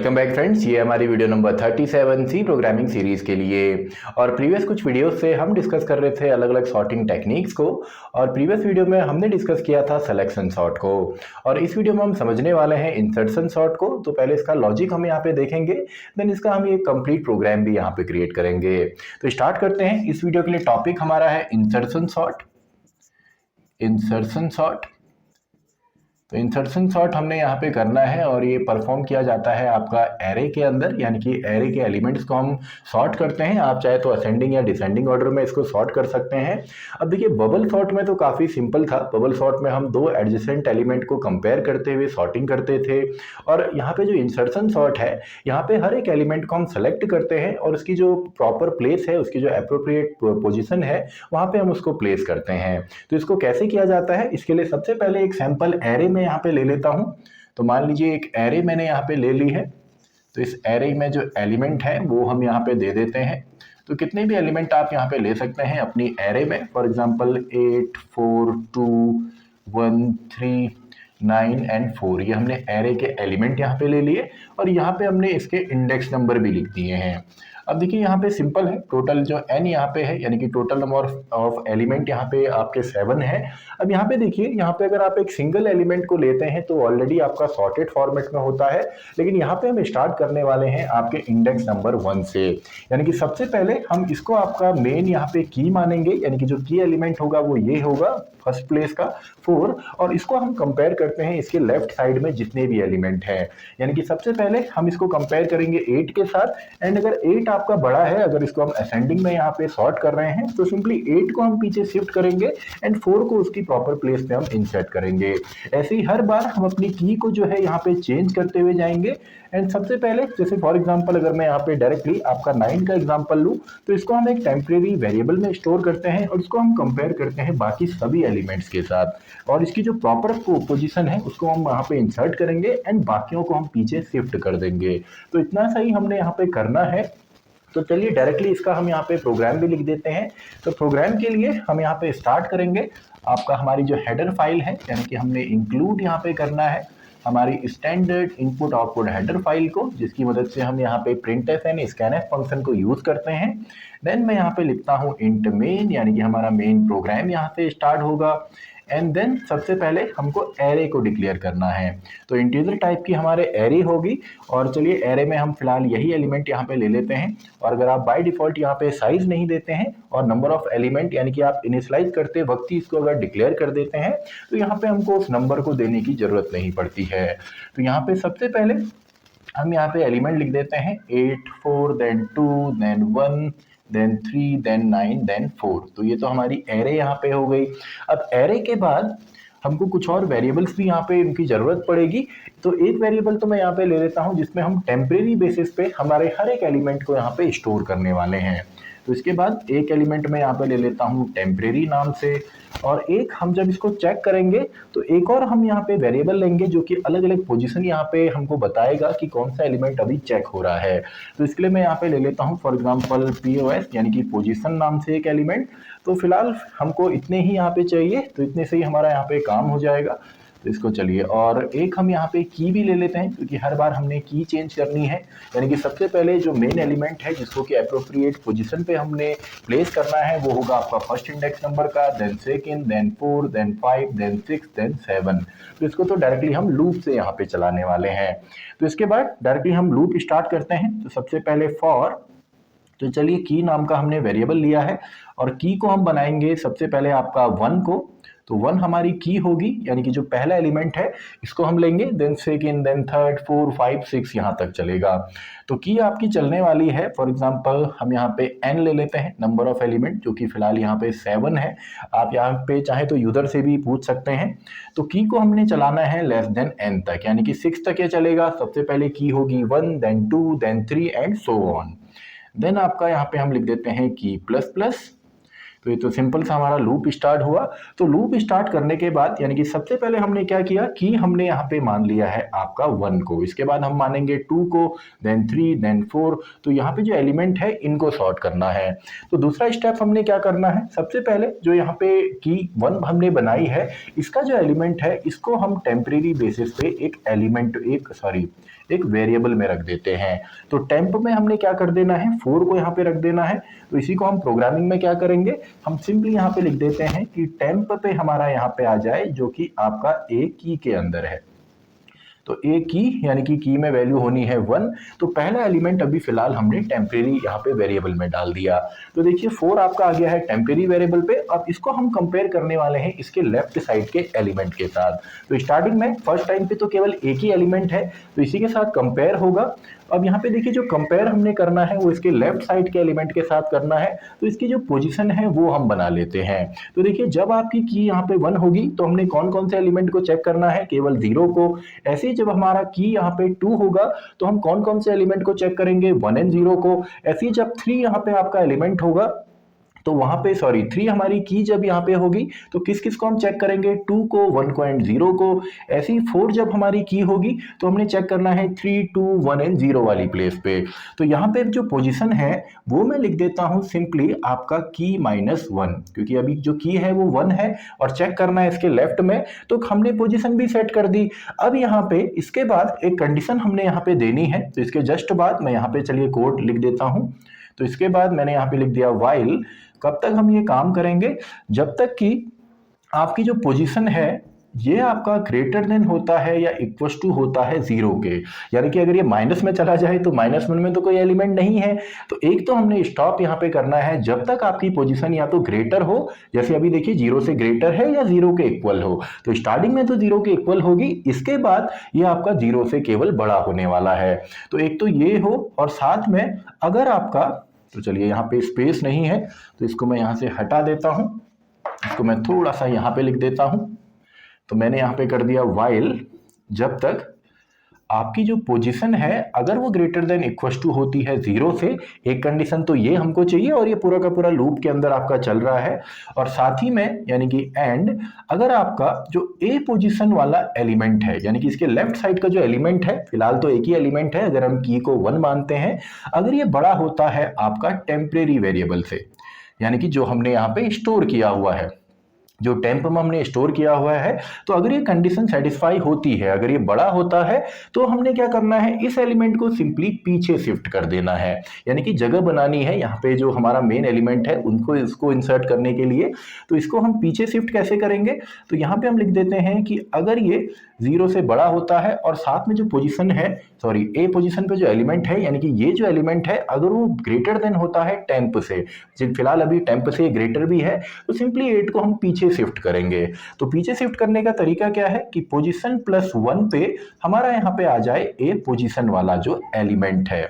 Welcome back friends, ये हमारी video number 37 C programming series के लिए। और प्रीवियस कुछ वीडियोस से हम डिस्कस कर रहे थे अलग अलग सॉर्टिंग टेक्निक्स को। और प्रीवियस वीडियो में हमने डिस्कस किया था सिलेक्शन सॉर्ट को, और इस वीडियो में हम समझने वाले हैं इंसर्शन सॉर्ट को। तो पहले इसका लॉजिक हम यहाँ पे देखेंगे, देन इसका हम ये कंप्लीट प्रोग्राम भी यहाँ पे क्रिएट करेंगे। तो स्टार्ट करते हैं। इस वीडियो के लिए टॉपिक हमारा है इंसर्शन सॉर्ट। इंसर्शन सॉर्ट, तो इंसर्शन सॉर्ट हमने यहाँ पे करना है और ये परफॉर्म किया जाता है आपका एरे के अंदर, यानी कि एरे के एलिमेंट्स को हम सॉर्ट करते हैं। आप चाहे तो असेंडिंग या डिसेंडिंग ऑर्डर में इसको सॉर्ट कर सकते हैं। अब देखिए, बबल सॉर्ट में तो काफ़ी सिंपल था। बबल सॉर्ट में हम दो एडजेसेंट एलिमेंट को कंपेयर करते हुए सॉर्टिंग करते थे। और यहाँ पे जो इंसर्शन सॉर्ट है, यहाँ पे हर एक एलिमेंट को हम सेलेक्ट करते हैं और उसकी जो प्रॉपर प्लेस है, उसकी जो अप्रोप्रिएट पोजिशन है, वहाँ पे हम उसको प्लेस करते हैं। तो इसको कैसे किया जाता है, इसके लिए सबसे पहले एक सैंपल एरे मैं यहाँ पे ले लेता हूं। तो मान लीजिए एक एरे मैंने यहाँ पे ले ली है। तो इस एरे में जो एलिमेंट है वो हम यहाँ पे दे देते हैं। तो कितने भी एलिमेंट आप यहाँ पे ले सकते हैं अपनी एरे में। फॉर एग्जांपल 8, 4, 2, 1, 3, 9 एंड 4, ये हमने एरे के एलिमेंट यहाँ पे ले लिए और यहाँ पे हमने इसके इंडेक्स नंबर भी लिख दिए हैं। अब देखिए, यहाँ पे सिंपल है, टोटल जो n यहाँ पे है, यानी कि टोटल नंबर ऑफ एलिमेंट यहाँ पे आपके 7 है। अब यहाँ पे देखिए, यहाँ पे अगर आप एक सिंगल एलिमेंट को लेते हैं तो ऑलरेडी आपका सॉर्टेड फॉर्मेट में होता है, लेकिन यहाँ पे हम स्टार्ट करने वाले हैं आपके इंडेक्स नंबर 1 से। यानी कि सबसे पहले हम इसको आपका मेन यहाँ पे की मानेंगे, यानी कि जो की एलिमेंट होगा वो ये होगा फर्स्ट प्लेस का 4, और इसको हम कंपेयर करते हैं इसके लेफ्ट साइड में जितने भी एलिमेंट हैं। यानी कि सबसे पहले हम इसको कंपेयर करेंगे 8 के साथ। एंड अगर 8 आपका बड़ा है, अगर इसको हम असेंडिंग में यहाँ पे सॉर्ट कर रहे हैं, तो सिंपली 8 को हम पीछे शिफ्ट करेंगे एंड 4 को उसकी प्रॉपर प्लेस पे हम इंसर्ट करेंगे। ऐसे ही हर बार हम अपनी की को जो है यहाँ पे चेंज करते हुए जाएंगे। एंड सबसे पहले, जैसे फॉर एग्जांपल अगर मैं यहाँ पे डायरेक्टली आपका 9 का एग्जांपल लूँ, तो इसको हम एक टेम्परेरी वेरिएबल में स्टोर करते हैं और इसको हम कंपेयर करते हैं बाकी सभी एलिमेंट्स के साथ, और इसकी जो प्रॉपर पोजीशन है उसको हम यहाँ पे इंसर्ट करेंगे एंड बाकियों को हम पीछे शिफ्ट कर देंगे। तो इतना सही हमने यहाँ पे करना है। तो चलिए डायरेक्टली इसका हम यहाँ पे प्रोग्राम भी लिख देते हैं। तो प्रोग्राम के लिए हम यहाँ पे स्टार्ट करेंगे आपका हमारी जो हेडर फाइल है, यानी कि हमने इंक्लूड यहाँ पे करना है हमारी standard input output header file को, जिसकी मदद से हम यहाँ पे प्रिंटफ एंड स्कैनफ फंक्शन को यूज करते हैं। देन मैं यहाँ पे लिखता हूँ इंट मेन, यानी कि हमारा मेन प्रोग्राम यहाँ से स्टार्ट होगा। एंड देन सबसे पहले हमको एरे को डिक्लेयर करना है। तो इंटीजर टाइप की हमारे एरे होगी, और चलिए एरे में हम फिलहाल यही एलिमेंट यहाँ पे ले लेते हैं। और अगर आप बाय डिफॉल्ट यहाँ पे साइज नहीं देते हैं और नंबर ऑफ एलिमेंट, यानी कि आप इनिशियलाइज करते वक्त ही इसको अगर डिक्लेयर कर देते हैं, तो यहाँ पे हमको उस नंबर को देने की जरूरत नहीं पड़ती है। तो यहाँ पे सबसे पहले हम यहाँ पे एलिमेंट लिख देते हैं 8, 4, then 2, then 1, then 3, then 9, then 4। तो ये तो हमारी एरे यहाँ पे हो गई। अब एरे के बाद हमको कुछ और वेरिएबल्स भी यहाँ पे इनकी जरूरत पड़ेगी। तो एक वेरिएबल तो मैं यहाँ पे ले लेता हूँ जिसमें हम टेम्परेरी बेसिस पे हमारे हर एक एलिमेंट को यहाँ पे स्टोर करने वाले हैं। तो इसके बाद एक एलिमेंट में यहाँ पे ले लेता हूँ टेम्परेरी नाम से, और एक हम जब इसको चेक करेंगे तो एक और हम यहाँ पे वेरिएबल लेंगे जो कि अलग अलग पोजीशन यहाँ पे हमको बताएगा कि कौन सा एलिमेंट अभी चेक हो रहा है। तो इसके लिए मैं यहाँ पे ले लेता हूँ फॉर एग्जांपल POS, यानी कि पोजीशन नाम से एक एलिमेंट। तो फिलहाल हमको इतने ही यहाँ पे चाहिए, तो इतने से ही हमारा यहाँ पे काम हो जाएगा। तो इसको चलिए, और एक हम यहाँ पे की भी ले लेते हैं, क्योंकि हर बार हमने की चेंज करनी है। यानी कि सबसे पहले जो मेन एलिमेंट है जिसको कि अप्रोप्रिएट पोजीशन पे हमने प्लेस करना है, वो होगा आपका फर्स्ट इंडेक्स नंबर का, then second, then 4, then 5, then 6, then 7। तो इसको तो डायरेक्टली हम लूप से यहाँ पे चलाने वाले हैं। तो इसके बाद डायरेक्टली हम लूप स्टार्ट करते हैं। तो सबसे पहले फॉर, तो चलिए की नाम का हमने वेरिएबल लिया है और की को हम बनाएंगे सबसे पहले आपका 1 को। तो 1 हमारी की होगी, यानी कि जो पहला एलिमेंट है इसको हम लेंगे, देन सेकंड, देन थर्ड, 4, 5, 6 यहाँ तक चलेगा। तो की आपकी चलने वाली है, फॉर एग्जांपल हम यहाँ पे n ले लेते हैं नंबर ऑफ एलिमेंट, जो कि फिलहाल यहाँ पे 7 है। आप यहाँ पे चाहे तो यूजर से भी पूछ सकते हैं। तो की को हमने चलाना है लेस देन n तक, यानी कि 6 तक ये चलेगा। सबसे पहले की होगी 1, then 2, then 3 and so on. Then आपका यहाँ पे हम लिख देते हैं की प्लस प्लस। तो ये तो सिंपल सा हमारा लूप स्टार्ट हुआ। तो लूप स्टार्ट करने के बाद यानी कि सबसे पहले हमने क्या किया कि हमने यहाँ पे मान लिया है आपका 1 को, इसके बाद हम मानेंगे 2 को, देन 3, देन 4। तो यहाँ पे जो एलिमेंट है इनको सॉर्ट करना है। तो दूसरा स्टेप हमने क्या करना है, सबसे पहले जो यहाँ पे की 1 हमने बनाई है, इसका जो एलिमेंट है इसको हम टेम्परेरी बेसिस पे एक वेरिएबल में रख देते हैं। तो टेम्प में हमने क्या कर देना है, 4 को यहाँ पे रख देना है। तो इसी को हम प्रोग्रामिंग में क्या करेंगे, हम सिंपली यहाँ पे लिख देते हैं कि टेम्प पे हमारा यहाँ पे आ जाए जो कि आपका ए की के अंदर है। तो ए की यानी कि की में वैल्यू होनी है 1। तो पहला एलिमेंट अभी फिलहाल हमने टेम्परेरी यहाँ पे वेरिएबल में डाल दिया। तो देखिए 4 आपका आ गया है टेम्परेरी वेरिएबल पे। अब इसको हम कंपेयर करने वाले हैं इसके लेफ्ट साइड के एलिमेंट के साथ। तो स्टार्टिंग में फर्स्ट टाइम पे तो केवल एक ही एलिमेंट है, तो इसी के साथ कंपेयर होगा। अब यहाँ पे देखिए जो कंपेयर हमने करना है वो इसके लेफ्ट साइड के एलिमेंट के साथ करना है। तो इसकी जो पोजीशन है वो हम बना लेते हैं। तो देखिए जब आपकी की यहाँ पे 1 होगी तो हमने कौन कौन से एलिमेंट को चेक करना है, केवल 0 को। ऐसे ही जब हमारा की यहाँ पे 2 होगा तो हम कौन कौन से एलिमेंट को चेक करेंगे, 1 एंड 0 को। ऐसे ही जब 3 यहाँ पे आपका एलिमेंट होगा तो वहां पे 3 हमारी की जब यहाँ पे होगी तो किस किस को हम चेक करेंगे, 2 को, 1 को एंड 0 को। ऐसी 4 जब हमारी की होगी तो हमने चेक करना है 3, 2, 1 एंड 0 वाली प्लेस पे। तो यहाँ पे जो पोजीशन है वो मैं लिख देता हूँ सिंपली आपका की -1, क्योंकि अभी जो की है वो 1 है और चेक करना है इसके लेफ्ट में। तो हमने पोजीशन भी सेट कर दी। अब यहाँ पे इसके बाद एक कंडीशन हमने यहाँ पे देनी है। तो इसके जस्ट बाद मैं यहाँ पे चलिए कोड लिख देता हूँ। तो इसके बाद मैंने यहाँ पे लिख दिया व्हाइल। कब तक हम ये काम करेंगे, जब तक कि आपकी जो पोजीशन है ये आपका ग्रेटर देन होता है या इक्वल टू होता है 0 के। यानी कि अगर ये माइनस में चला जाए तो -1 में तो कोई एलिमेंट नहीं है। तो एक तो हमने स्टॉप यहाँ पे करना है जब तक आपकी पोजीशन या तो ग्रेटर हो, जैसे अभी देखिए 0 से ग्रेटर है, या 0 के इक्वल हो। तो स्टार्टिंग में तो 0 के इक्वल होगी, इसके बाद ये आपका 0 से केवल बड़ा होने वाला है। तो एक तो ये हो, और साथ में अगर आपका, तो चलिए यहाँ पे स्पेस नहीं है तो इसको मैं यहाँ से हटा देता हूँ, इसको मैं थोड़ा सा यहाँ पे लिख देता हूँ। तो मैंने यहाँ पे कर दिया व्हाइल जब तक आपकी जो पोजीशन है अगर वो ग्रेटर देन इक्वल टू होती है 0 से। एक कंडीशन तो ये हमको चाहिए और ये पूरा का पूरा लूप के अंदर आपका चल रहा है। और साथ ही में यानी कि एंड, अगर आपका जो ए पोजीशन वाला एलिमेंट है यानी कि इसके लेफ्ट साइड का जो एलिमेंट है, फिलहाल तो एक ही एलिमेंट है, अगर हम की को 1 मानते हैं, अगर ये बड़ा होता है आपका टेम्परेरी वेरिएबल से, यानी कि जो हमने यहाँ पे स्टोर किया हुआ है, जो टेम्प में हमने स्टोर किया हुआ है, तो अगर ये कंडीशन सेटिस्फाई होती है, अगर ये बड़ा होता है, तो हमने क्या करना है, इस एलिमेंट को सिंपली पीछे शिफ्ट कर देना है। यानी कि जगह बनानी है यहाँ पे जो हमारा मेन एलिमेंट है उनको, इसको इंसर्ट करने के लिए। तो इसको हम पीछे शिफ्ट कैसे करेंगे, तो यहाँ पे हम लिख देते हैं कि अगर ये 0 से बड़ा होता है और साथ में जो पोजीशन है, ए पोजीशन पे जो एलिमेंट है, यानी कि ये जो एलिमेंट है अगर वो ग्रेटर देन होता है टेम्प से, फिलहाल अभी टेम्प से ग्रेटर भी है, तो सिंपली 8 को हम पीछे शिफ्ट करेंगे। तो पीछे शिफ्ट करने का तरीका क्या है कि पोजीशन +1 पे हमारा यहाँ पे आ जाए ए पोजीशन वाला जो एलिमेंट है।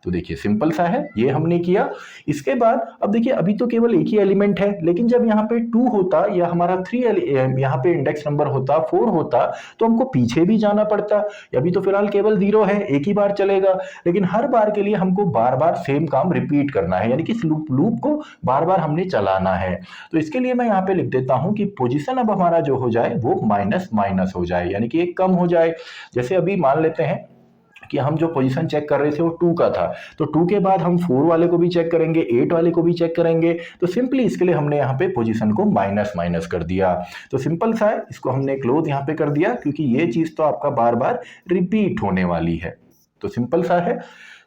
तो देखिए सिंपल सा है, ये हमने किया। इसके बाद अब देखिए अभी तो केवल एक ही एलिमेंट है, लेकिन जब यहाँ पे 2 होता या हमारा 3 यहाँ पे इंडेक्स नंबर होता, 4 होता, तो हमको पीछे भी जाना पड़ता। अभी तो फिलहाल केवल 0 है, एक ही बार चलेगा, लेकिन हर बार के लिए हमको बार बार सेम काम रिपीट करना है, यानी कि इस लूप को बार बार हमने चलाना है। तो इसके लिए मैं यहाँ पे लिख देता हूँ कि पोजिशन अब हमारा जो हो जाए वो माइनस हो जाए, यानी कि एक कम हो जाए। जैसे अभी मान लेते हैं कि हम जो पोजीशन चेक कर रहे थे वो 2 का था, तो 2 के बाद हम 4 वाले को भी चेक करेंगे, 8 वाले को भी चेक करेंगे। तो सिंपली इसके लिए हमने यहाँ पे पोजीशन को माइनस कर दिया। तो सिंपल सा है, इसको हमने क्लोज यहाँ पे कर दिया, क्योंकि ये चीज तो आपका बार बार रिपीट होने वाली है। तो सिंपल सा है,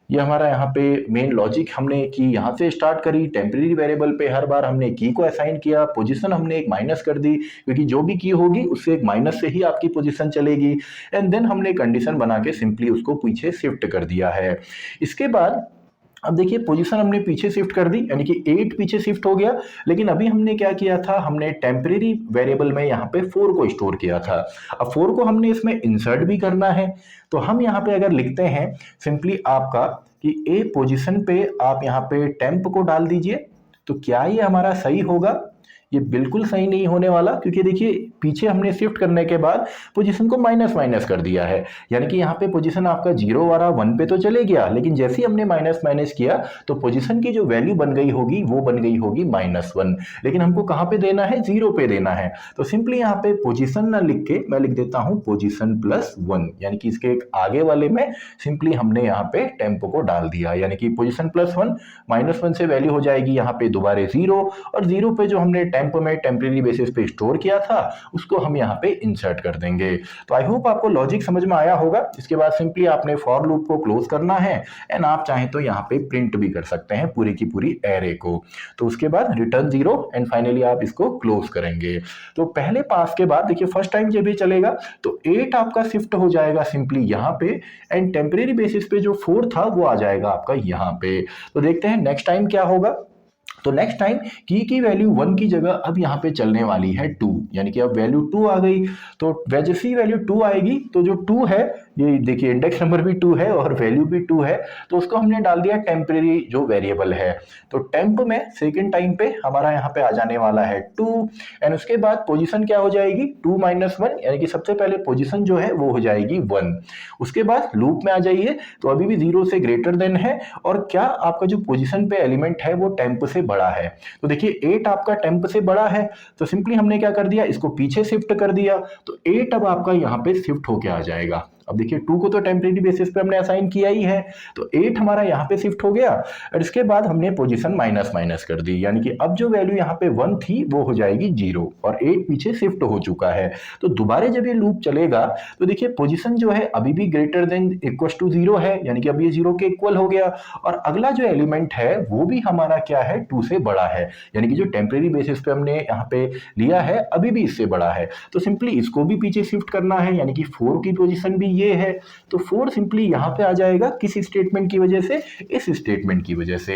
ये हमारा यहाँ पे मेन लॉजिक हमने की यहाँ से स्टार्ट करी। टेम्परेरी वेरिएबल पे हर बार हमने की को असाइन किया, पोजीशन हमने एक माइनस कर दी, क्योंकि जो भी की होगी उससे एक माइनस से ही आपकी पोजीशन चलेगी। एंड देन हमने कंडीशन बना के सिंपली उसको पीछे शिफ्ट कर दिया है। इसके बाद अब देखिए पोजीशन हमने पीछे शिफ्ट कर दी, यानी कि 8 पीछे शिफ्ट हो गया। लेकिन अभी हमने क्या किया था, हमने टेम्परेरी वेरिएबल में यहाँ पे 4 को स्टोर किया था। अब 4 को हमने इसमें इंसर्ट भी करना है। तो हम यहाँ पे अगर लिखते हैं सिंपली आपका कि ए पोजीशन पे आप यहाँ पे टेम्प को डाल दीजिए, तो क्या ये हमारा सही होगा? ये बिल्कुल सही नहीं होने वाला, क्योंकि देखिए पीछे हमने शिफ्ट करने के बाद पोजीशन को माइनस माइनस कर दिया है, यानी कि यहाँ पे पोजीशन आपका 0 वाला 1 पे तो चले गया, लेकिन जैसे ही हमने माइनस माइनस किया तो पोजीशन की जो वैल्यू बन गई होगी वो बन गई होगी -1। लेकिन हमको कहाँ पे देना है, 0 पे देना है। तो सिंपली यहाँ पे पोजीशन ना लिख के मैं लिख देता हूँ पोजीशन +1, यानी कि इसके एक आगे वाले में सिंपली हमने यहाँ पे टेम्पो को डाल दिया, यानी कि पोजीशन +1 -1 से वैल्यू हो जाएगी यहाँ पे दोबारा 0, और 0 पे जो हमने टेम्पो में टेम्परेरी बेसिस पे स्टोर किया था उसको हम यहाँ पे इंसर्ट कर देंगे। तो आई होप आपको लॉजिक समझ में आया होगा। इसके बाद सिंपली आपने फॉर लूप को क्लोज करना है, एंड आप चाहें तो यहाँ पे प्रिंट भी कर सकते हैं पूरी की पूरी एरे को। तो उसके बाद रिटर्न 0 एंड फाइनली आप इसको क्लोज करेंगे। तो पहले पास के बाद देखिए फर्स्ट टाइम जब ये चलेगा तो 8 आपका शिफ्ट हो जाएगा सिंपली यहाँ पे, एंड टेम्परेरी बेसिस पे जो 4 था वो आ जाएगा आपका यहाँ पे। तो देखते हैं नेक्स्ट टाइम क्या होगा। तो नेक्स्ट टाइम की वैल्यू 1 की जगह अब यहाँ पे चलने वाली है 2, यानी कि अब वैल्यू 2 आ गई। तो जैसी वैल्यू 2 आएगी तो जो 2 है, ये देखिए इंडेक्स नंबर भी 2 है और वैल्यू भी 2 है, तो उसको हमने डाल दिया टेम्परेरी जो वेरिएबल है। तो टेम्प में सेकंड टाइम पे हमारा यहाँ पे आ जाने वाला है 2, एंड उसके बाद पोजीशन क्या हो जाएगी 2 - 1, यानी कि सबसे पहले पोजीशन जो है वो हो जाएगी 1। उसके बाद लूप में आ जाइए, तो अभी भी 0 से ग्रेटर देन है, और क्या आपका जो पोजीशन पे एलिमेंट है वो टेम्प से बड़ा है। तो देखिए 8 आपका टेम्प से बड़ा है, तो सिंपली हमने क्या कर दिया, इसको पीछे शिफ्ट कर दिया, तो 8 अब आपका यहाँ पे शिफ्ट होके आ जाएगा। अब देखिए 2 को तो टेम्परेरी बेसिस पे हमने असाइन किया ही है, तो 8 हमारा यहाँ पे शिफ्ट हो गया, और इसके बाद हमने पोजीशन माइनस माइनस कर दी, यानी कि अब जो वैल्यू यहाँ पे 1 थी वो हो जाएगी 0, और 8 पीछे शिफ्ट हो चुका है। तो दोबारा जब ये लूप चलेगा तो देखिए पोजीशन जो है अभी भी ग्रेटर देन इक्वल टू 0 है, यानी कि अब ये 0 के इक्वल हो गया, और अगला जो एलिमेंट है वो भी हमारा क्या है 2 से बड़ा है, यानी कि जो टेम्परेरी बेसिस पे हमने यहाँ पे लिया है अभी भी इससे बड़ा है। तो सिंपली इसको भी पीछे शिफ्ट करना है, यानी कि 4 की पोजीशन भी ये है, तो 4 सिंपली यहाँ पे आ जाएगा किस स्टेटमेंट की वजह से, इस स्टेटमेंट की वजह से।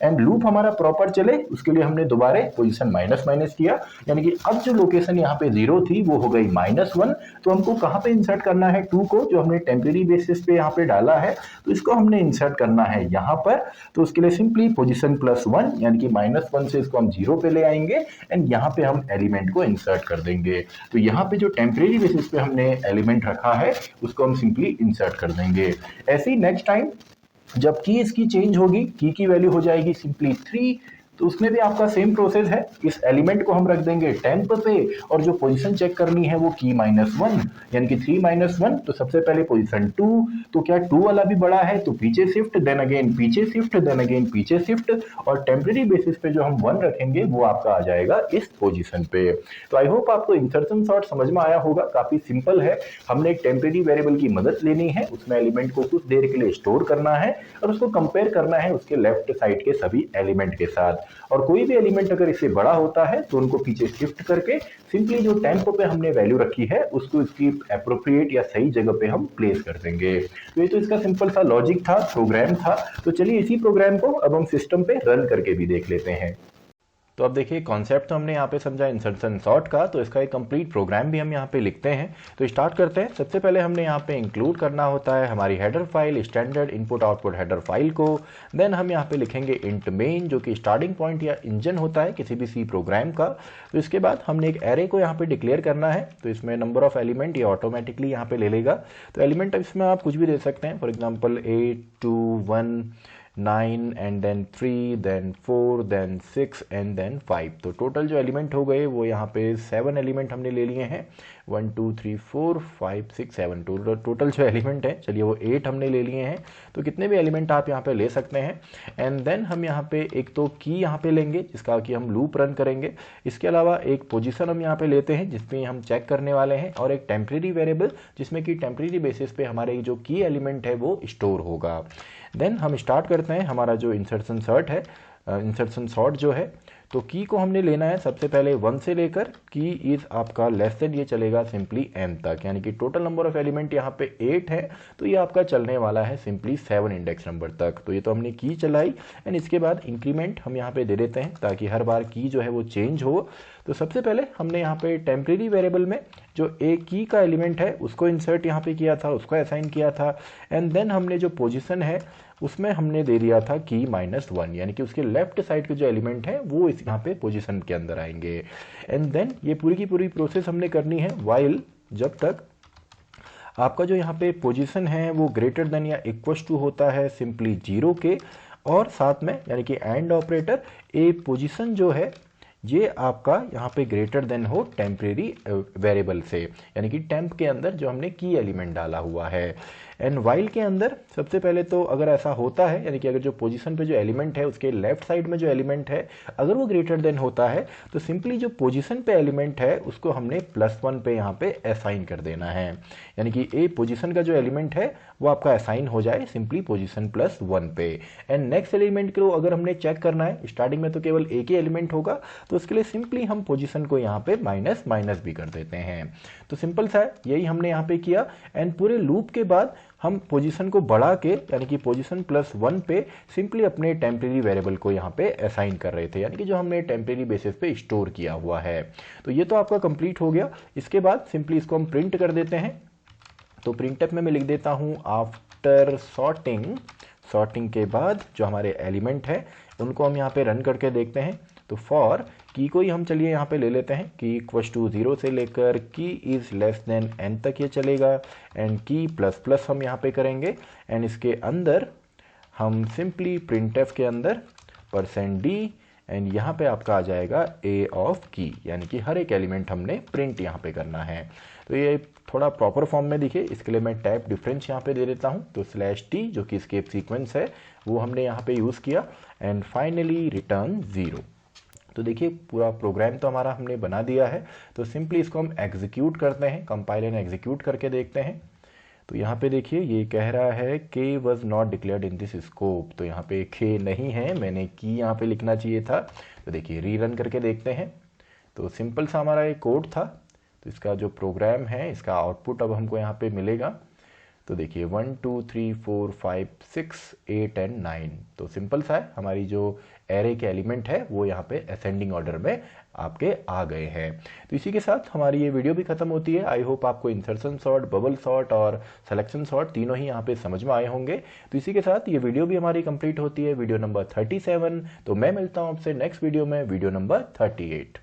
एंड लूप हमारा प्रॉपर चले उसके लिए हमने दोबारा पोजीशन माइनस माइनस किया, यानी कि अब जो लोकेशन यहाँ पे 0 थी वो हो गई -1। तो हमको कहाँ पे इंसर्ट करना है 2 को, जो हमने टेम्परेरी बेसिस पे यहाँ पे डाला है, तो इसको हमने इंसर्ट करना है यहाँ पर। तो उसके लिए सिंपली पोजीशन +1, यानी कि -1 से इसको हम 0 पे ले आएंगे, एंड यहाँ पे हम एलिमेंट को इंसर्ट कर देंगे। तो यहाँ पे जो टेम्परेरी बेसिस पे हमने एलिमेंट रखा है उसको हम सिंपली इंसर्ट कर देंगे। ऐसे ही नेक्स्ट टाइम जब की इसकी चेंज होगी, की वैल्यू हो जाएगी सिंपली 3, तो उसमें भी आपका सेम प्रोसेस है। इस एलिमेंट को हम रख देंगे टेम्प पे, और जो पोजीशन चेक करनी है वो की -1, यानी कि 3 - 1, तो सबसे पहले पोजीशन 2, तो क्या 2 वाला भी बड़ा है तो पीछे शिफ्ट, देन अगेन पीछे शिफ्ट, देन अगेन पीछे शिफ्ट, और टेम्परेरी बेसिस पे जो हम 1 रखेंगे वो आपका आ जाएगा इस पोजीशन पे। तो आई होप आपको इंसर्शन सॉर्ट समझ में आया होगा। काफी सिंपल है, हमने एक टेम्परेरी वेरिएबल की मदद लेनी है, उसमें एलिमेंट को कुछ देर के लिए स्टोर करना है, और उसको कंपेयर करना है उसके लेफ्ट साइड के सभी एलिमेंट के साथ, और कोई भी एलिमेंट अगर इससे बड़ा होता है तो उनको पीछे शिफ्ट करके सिंपली जो टेम्प पे हमने वैल्यू रखी है उसको इसकी एप्रोप्रिएट या सही जगह पे हम प्लेस कर देंगे। तो ये तो इसका सिंपल सा लॉजिक था, प्रोग्राम था। तो चलिए इसी प्रोग्राम को अब हम सिस्टम पे रन करके भी देख लेते हैं। तो अब देखिए कॉन्सेप्ट तो हमने यहाँ पे समझा इंसर्शन सॉर्ट का, तो इसका एक कंप्लीट प्रोग्राम भी हम यहाँ पे लिखते हैं। तो स्टार्ट करते हैं। सबसे पहले हमने यहाँ पे इंक्लूड करना होता है हमारी header file, standard input output header file को। देन हम यहाँ पे लिखेंगे इंट मेन, जो कि स्टार्टिंग पॉइंट या इंजन होता है किसी भी सी प्रोग्राम का। तो इसके बाद हमने एक एरे को यहाँ पे डिक्लेयर करना है, तो इसमें नंबर ऑफ एलिमेंट ये ऑटोमेटिकली यहाँ पे ले लेगा। तो एलिमेंट इसमें आप कुछ भी दे सकते हैं, for example 8, 2, 1, 9 and then 3, then 4, then 6 and then 5। तो टोटल जो एलिमेंट हो गए वो यहाँ पे 7 एलिमेंट हमने ले लिए हैं। 1 2 3 4 5 6 7 टोटल जो एलिमेंट है, चलिए वो 8 हमने ले लिए हैं। तो कितने भी एलिमेंट आप यहाँ पे ले सकते हैं। एंड देन हम यहाँ पे एक तो की यहाँ पे लेंगे जिसका कि हम लूप रन करेंगे। इसके अलावा एक पोजीशन हम यहाँ पे लेते हैं जिसमें हम चेक करने वाले हैं, और एक टेम्परेरी वेरिएबल जिसमें कि टेम्परेरी बेसिस पे हमारे जो की एलिमेंट है वो स्टोर होगा। देन हम स्टार्ट करते हैं हमारा जो इंसर्शन सॉर्ट है। इंसर्शन सॉर्ट जो है, तो की को हमने लेना है सबसे पहले 1 से लेकर की इज आपका लेस देन, ये चलेगा सिंपली m तक, यानी कि टोटल नंबर ऑफ एलिमेंट यहाँ पे 8 है, तो ये आपका चलने वाला है सिंपली 7 इंडेक्स नंबर तक। तो ये तो हमने की चलाई, एंड इसके बाद इंक्रीमेंट हम यहाँ पे दे देते हैं ताकि हर बार की जो है वो चेंज हो। तो सबसे पहले हमने यहाँ पे टेम्परेरी वेरिएबल में जो ए की का एलिमेंट है उसको इंसर्ट यहाँ पे किया था, उसको असाइन किया था। एंड देन हमने जो पोजीशन है उसमें हमने दे दिया था की -1, यानी कि उसके लेफ्ट साइड के जो एलिमेंट है वो इस यहाँ पे पोजीशन के अंदर आएंगे। एंड देन ये पूरी की पूरी प्रोसेस हमने करनी है वाइल जब तक आपका जो यहाँ पे पोजीशन है वो ग्रेटर देन या इक्वल टू होता है सिंपली 0 के, और साथ में यानी कि एंड ऑपरेटर ए पोजीशन जो है ये आपका यहाँ पे ग्रेटर देन हो टेम्परेरी वेरिएबल से, यानी कि टेम्प के अंदर जो हमने की एलिमेंट डाला हुआ है। एंड वाइल के अंदर सबसे पहले तो अगर ऐसा होता है, यानी कि अगर जो पोजीशन पे जो एलिमेंट है उसके लेफ्ट साइड में जो एलिमेंट है अगर वो ग्रेटर देन होता है तो सिंपली जो पोजीशन पे एलिमेंट है उसको हमने +1 पे यहाँ पे असाइन कर देना है, यानी कि ए पोजीशन का जो एलिमेंट है वो आपका असाइन हो जाए सिंपली पोजीशन +1 पे। एंड नेक्स्ट एलिमेंट को अगर हमने चेक करना है, स्टार्टिंग में तो केवल एक ही एलिमेंट होगा तो उसके लिए सिंपली हम पोजीशन को यहाँ पे माइनस भी कर देते हैं। तो सिंपल सा है, यही हमने यहाँ पे किया। एंड पूरे लूप के बाद हम पोजीशन को बढ़ा के यानी कि पोजीशन +1 पे सिंपली अपने टेम्परेरी वेरिएबल को यहाँ पे असाइन कर रहे थे, यानी कि जो हमने टेम्परेरी बेसिस पे स्टोर किया हुआ है। तो ये तो आपका कंप्लीट हो गया। इसके बाद सिंपली इसको हम प्रिंट कर देते हैं। तो प्रिंटफ में मैं लिख देता हूँ आफ्टर सॉर्टिंग के बाद जो हमारे एलिमेंट है उनको हम यहाँ पे रन करके देखते हैं। तो फॉर की को ही हम चलिए यहाँ पे ले लेते हैं, की = 0 से लेकर की n तक ये चलेगा। एंड की ++ हम यहाँ पे करेंगे। एंड इसके अंदर हम सिंपली प्रिंटफ के अंदर %d एंड यहाँ पे आपका आ जाएगा a ऑफ की, यानी कि हर एक एलिमेंट हमने प्रिंट यहाँ पे करना है। तो ये थोड़ा प्रॉपर फॉर्म में दिखे इसके लिए मैं टाइप डिफरेंस यहाँ पे दे देता हूँ। तो /t जो कि स्केप सीक्वेंस है वो हमने यहाँ पे यूज़ किया। And finally return 0। तो देखिए पूरा प्रोग्राम तो हमारा हमने बना दिया है। तो सिंपली इसको हम एग्जीक्यूट करते हैं, कंपाइल एंड एग्जीक्यूट करके देखते हैं। तो यहाँ पे देखिए ये कह रहा है के was not declared in this scope. तो यहाँ पे के नहीं है, मैंने की यहाँ पे लिखना चाहिए था। तो देखिए रीरन करके देखते हैं। तो सिंपल सा हमारा एक कोड था। तो इसका जो प्रोग्राम है इसका आउटपुट अब हमको यहाँ पे मिलेगा। तो देखिए 1 2 3 4 5 6 8 एंड 9। तो सिंपल सा है, हमारी जो एरे के एलिमेंट है वो यहाँ पे असेंडिंग ऑर्डर में आपके आ गए हैं। तो इसी के साथ हमारी ये वीडियो भी खत्म होती है। आई होप आपको इंसर्शन सॉर्ट, बबल सॉर्ट और सिलेक्शन सॉर्ट तीनों ही यहाँ पे समझ में आए होंगे। तो इसी के साथ ये वीडियो भी हमारी कंप्लीट होती है, वीडियो नंबर 37। तो मैं मिलता हूँ आपसे नेक्स्ट वीडियो में, वीडियो नंबर 38।